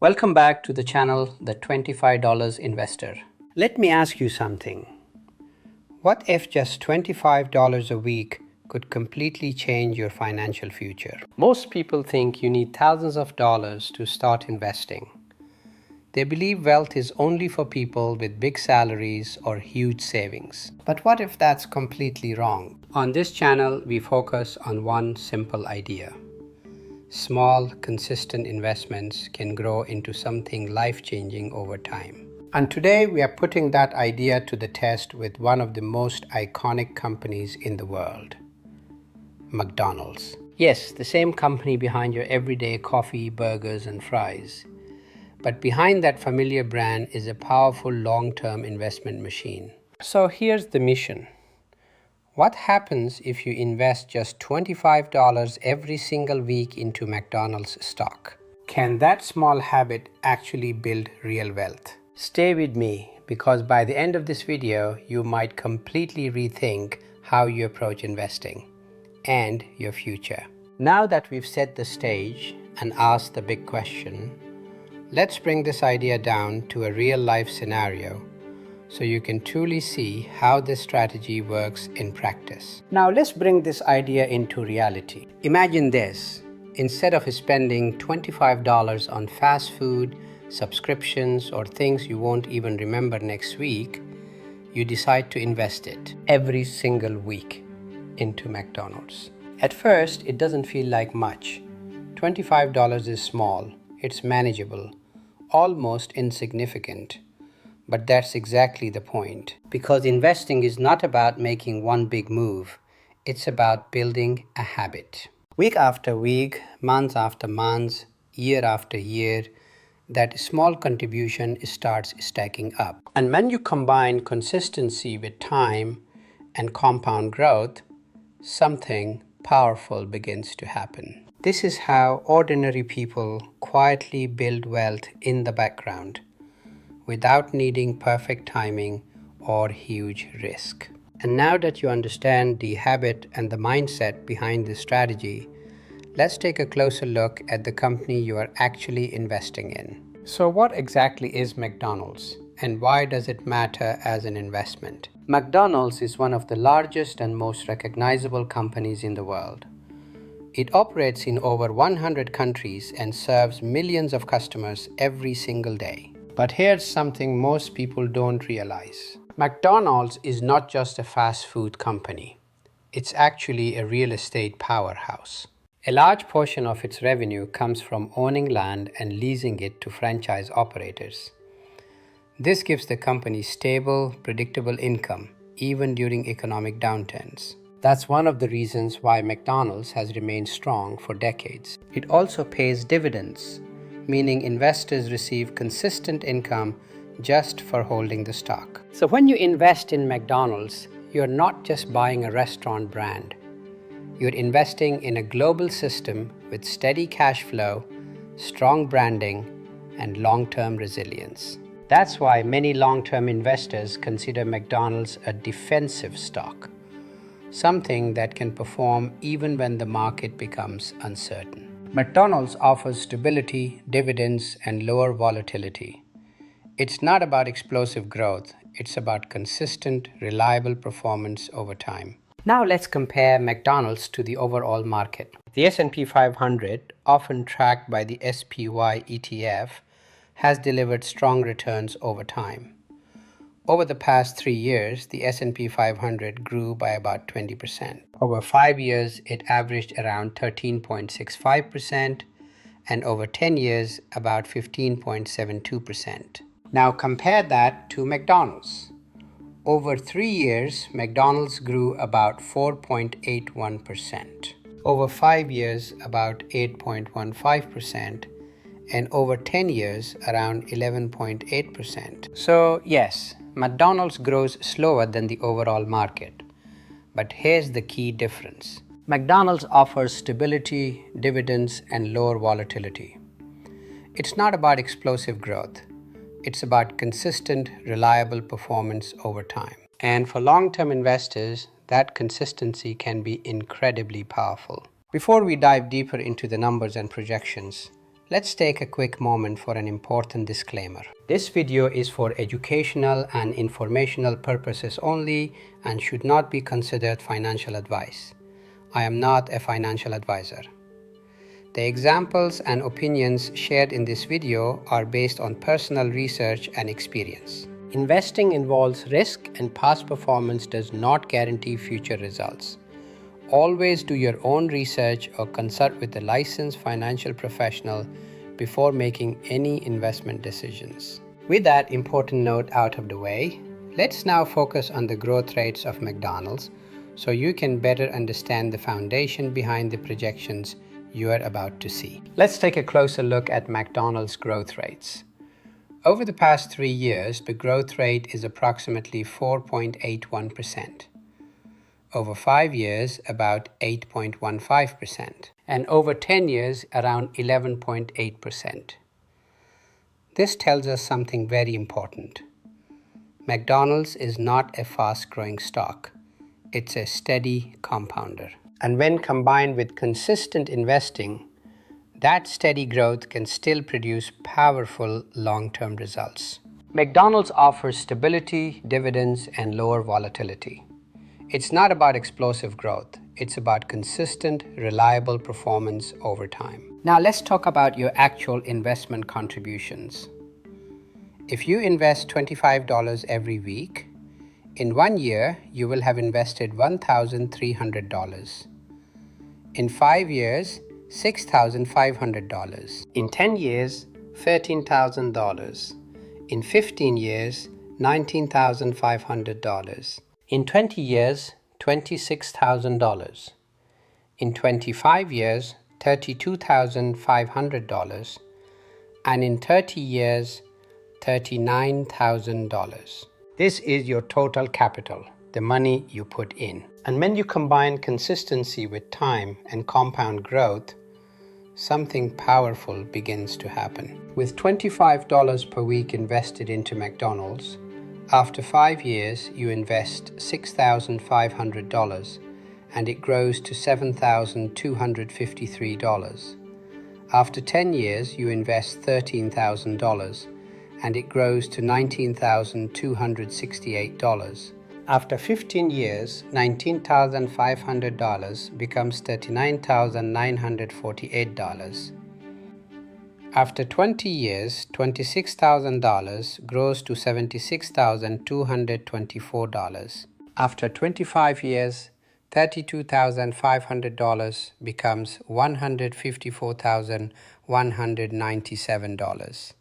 Welcome back to the channel, The $25 Investor. Let me ask you something. What if just $25 a week could completely change your financial future? Most people think you need thousands of dollars to start investing. They believe wealth is only for people with big salaries or huge savings. But what if that's completely wrong? On this channel, we focus on one simple idea. Small, consistent investments can grow into something life-changing over time. And today we are putting that idea to the test with one of the most iconic companies in the world, McDonald's. Yes, the same company behind your everyday coffee, burgers, and fries. But behind that familiar brand is a powerful long-term investment machine. So here's the mission. What happens if you invest just $25 every single week into McDonald's stock? Can that small habit actually build real wealth? Stay with me, because by the end of this video, you might completely rethink how you approach investing and your future. Now that we've set the stage and asked the big question, let's bring this idea down to a real-life scenario so you can truly see how this strategy works in practice. Now let's bring this idea into reality. Imagine this. Instead of spending $25 on fast food, subscriptions, or things you won't even remember next week, you decide to invest it every single week into McDonald's. At first, it doesn't feel like much. $25 is small, it's manageable, almost insignificant. But that's exactly the point, because investing is not about making one big move. It's about building a habit. Week after week, month after month, year after year, that small contribution starts stacking up. And when you combine consistency with time and compound growth, something powerful begins to happen. This is how ordinary people quietly build wealth in the background, without needing perfect timing or huge risk. And now that you understand the habit and the mindset behind this strategy, let's take a closer look at the company you are actually investing in. So what exactly is McDonald's, and why does it matter as an investment? McDonald's is one of the largest and most recognizable companies in the world. It operates in over 100 countries and serves millions of customers every single day. But here's something most people don't realize. McDonald's is not just a fast food company. It's actually a real estate powerhouse. A large portion of its revenue comes from owning land and leasing it to franchise operators. This gives the company stable, predictable income, even during economic downturns. That's one of the reasons why McDonald's has remained strong for decades. It also pays dividends, meaning investors receive consistent income just for holding the stock. So when you invest in McDonald's, you're not just buying a restaurant brand. You're investing in a global system with steady cash flow, strong branding, and long-term resilience. That's why many long-term investors consider McDonald's a defensive stock, something that can perform even when the market becomes uncertain. McDonald's offers stability, dividends, and lower volatility. It's not about explosive growth, it's about consistent, reliable performance over time. Now let's compare McDonald's to the overall market. The S&P 500, often tracked by the SPY ETF, has delivered strong returns over time. Over the past 3 years, the S&P 500 grew by about 20%. Over 5 years, it averaged around 13.65%, and over 10 years, about 15.72%. Now compare that to McDonald's. Over 3 years, McDonald's grew about 4.81%. Over 5 years, about 8.15%. And over 10 years, around 11.8%. So yes, McDonald's grows slower than the overall market. But here's the key difference. McDonald's offers stability, dividends, and lower volatility. It's not about explosive growth. It's about consistent, reliable performance over time. And for long-term investors, that consistency can be incredibly powerful. Before we dive deeper into the numbers and projections, Let's take a quick moment for an important disclaimer. This video is for educational and informational purposes only and should not be considered financial advice. I am not a financial advisor. The examples and opinions shared in this video are based on personal research and experience. Investing involves risk, and past performance does not guarantee future results. Always do your own research or consult with a licensed financial professional before making any investment decisions. With that important note out of the way, let's now focus on the growth rates of McDonald's so you can better understand the foundation behind the projections you are about to see. Let's take a closer look at McDonald's growth rates. Over the past 3 years, the growth rate is approximately 4.81%. Over 5 years, about 8.15%. And over 10 years, around 11.8%. This tells us something very important. McDonald's is not a fast-growing stock. It's a steady compounder. And when combined with consistent investing, that steady growth can still produce powerful long-term results. McDonald's offers stability, dividends, and lower volatility. It's not about explosive growth. It's about consistent, reliable performance over time. Now let's talk about your actual investment contributions. If you invest $25 every week, in 1 year, you will have invested $1,300. In 5 years, $6,500. In 10 years, $13,000. In 15 years, $19,500. In 20 years, $26,000. In 25 years, $32,500. And in 30 years, $39,000. This is your total capital, the money you put in. And when you combine consistency with time and compound growth, something powerful begins to happen. With $25 per week invested into McDonald's, after 5 years, you invest $6,500 and it grows to $7,253. After 10 years, you invest $13,000 and it grows to $19,268. After 15 years, $19,500 becomes $39,948. After 20 years, $26,000 grows to $76,224. After 25 years, $32,500 becomes $154,197.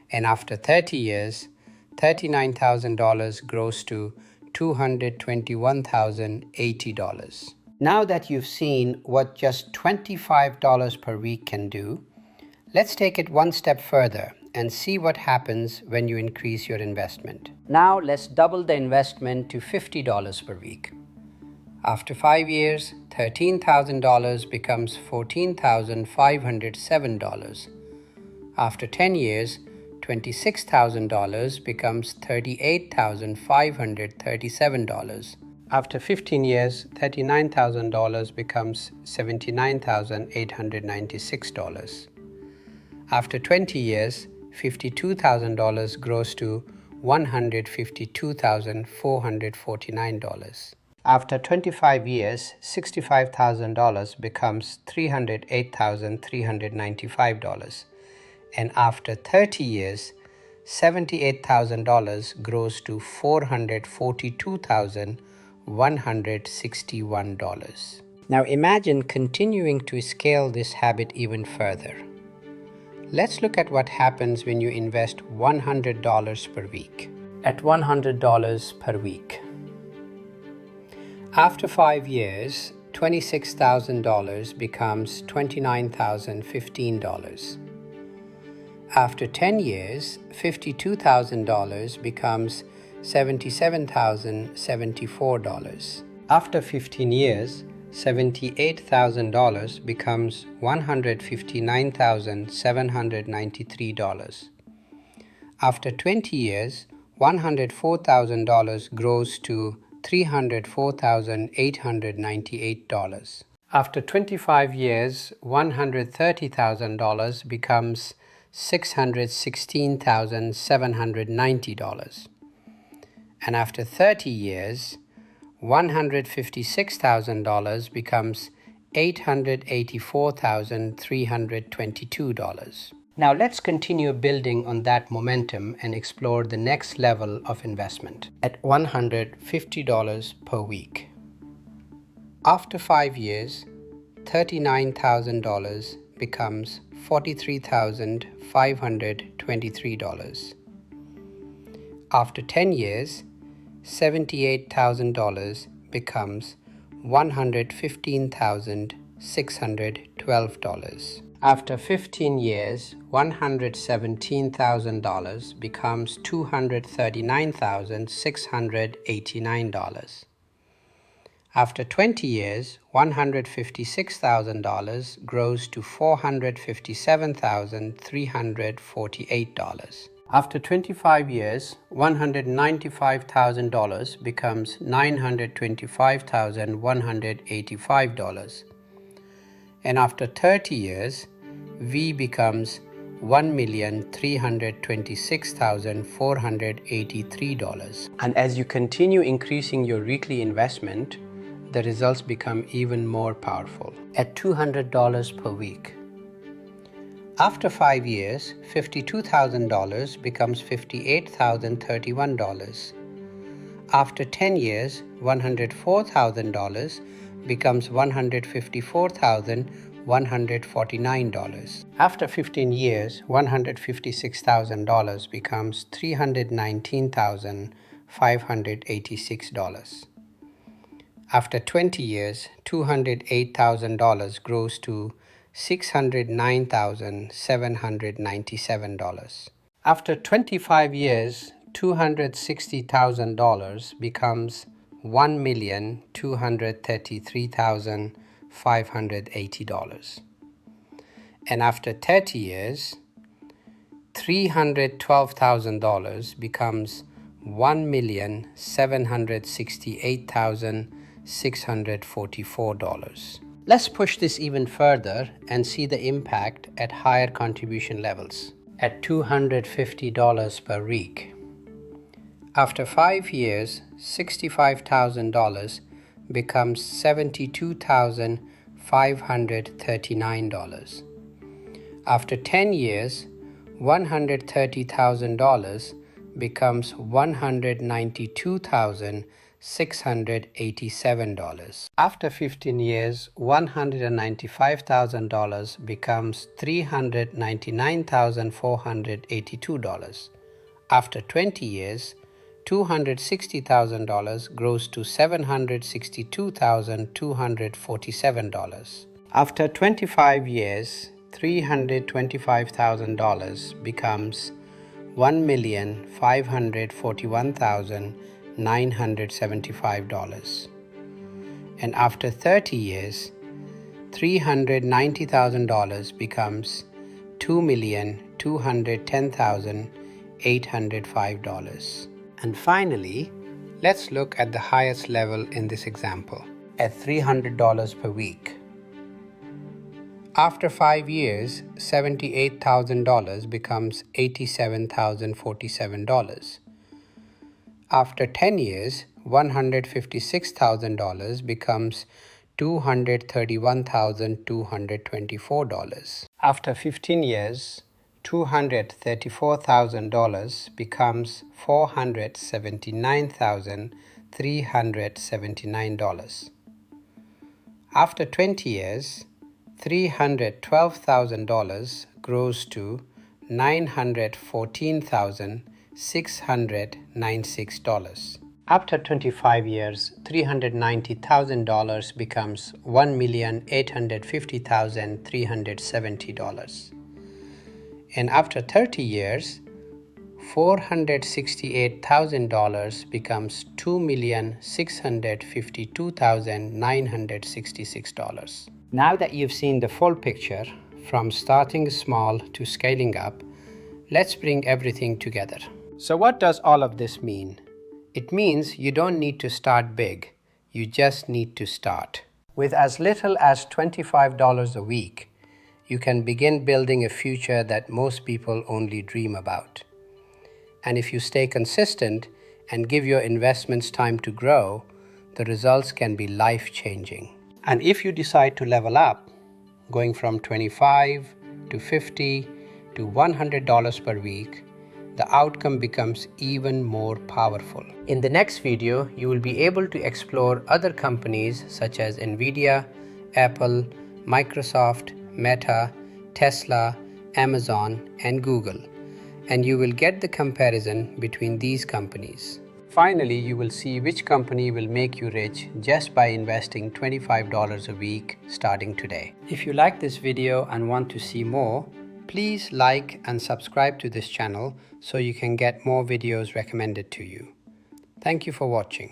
And after 30 years, $39,000 grows to $221,080. Now that you've seen what just $25 per week can do, let's take it one step further and see what happens when you increase your investment. Now let's double the investment to $50 per week. After 5 years, $13,000 becomes $14,507. After 10 years, $26,000 becomes $38,537. After 15 years, $39,000 becomes $79,896. After 20 years, $52,000 grows to $152,449. After 25 years, $65,000 becomes $308,395. And after 30 years, $78,000 grows to $442,161. Now imagine continuing to scale this habit even further. Let's look at what happens when you invest $100 per week. At $100 per week. After 5 years, $26,000 becomes $29,015. After 10 years, $52,000 becomes $77,074. After 15 years, $78,000 becomes $159,793. After 20 years, $104,000 grows to $304,898. After 25 years, $130,000 becomes $616,790. And after 30 years, $156,000 becomes $884,322. Now let's continue building on that momentum and explore the next level of investment at $150 per week. After 5 years, $39,000 becomes $43,523. After 10 years, $78,000 becomes $115,612. After 15 years, $117,000 becomes $239,689. After 20 years, $156,000 grows to $457,348. After 25 years, $195,000 becomes $925,185. And after 30 years, V becomes $1,326,483. And as you continue increasing your weekly investment, the results become even more powerful at $200 per week. After 5 years, $52,000 becomes $58,031. After 10 years, $104,000 becomes $154,149. After 15 years, $156,000 becomes $319,586. After 20 years, $208,000 grows to $609,797. After 25 years, $260,000 becomes $1,233,580. And after 30 years, $312,000 becomes $1,768,644. Let's push this even further and see the impact at higher contribution levels at $250 per week. After 5 years, $65,000 becomes $72,539. After 10 years, $130,000 becomes $192,687. After 15 years, $195,000 becomes $399,482. After 20 years, $260,000 grows to $762,247. After 25 years, $325,000 becomes $1,541,975. And after 30 years, $390,000 becomes $2,210,805. And finally, let's look at the highest level in this example, at $300 per week. After 5 years, $78,000 becomes $87,047. After 10 years, $156,000 becomes $231,224. After 15 years, $234,000 becomes $479,379. After 20 years, $312,000 grows to $914,696. After 25 years, $390,000 becomes $1,850,370. And after 30 years, $468,000 becomes $2,652,966. Now that you've seen the full picture, from starting small to scaling up, let's bring everything together. So what does all of this mean? It means you don't need to start big, you just need to start. With as little as $25 a week, you can begin building a future that most people only dream about. And if you stay consistent and give your investments time to grow, the results can be life-changing. And if you decide to level up, going from $25 to $50 to $100 per week, the outcome becomes even more powerful. In the next video, you will be able to explore other companies such as Nvidia, Apple, Microsoft, Meta, Tesla, Amazon, and Google, and you will get the comparison between these companies. Finally, you will see which company will make you rich just by investing $25 a week starting today. If you like this video and want to see more, please like and subscribe to this channel so you can get more videos recommended to you. Thank you for watching.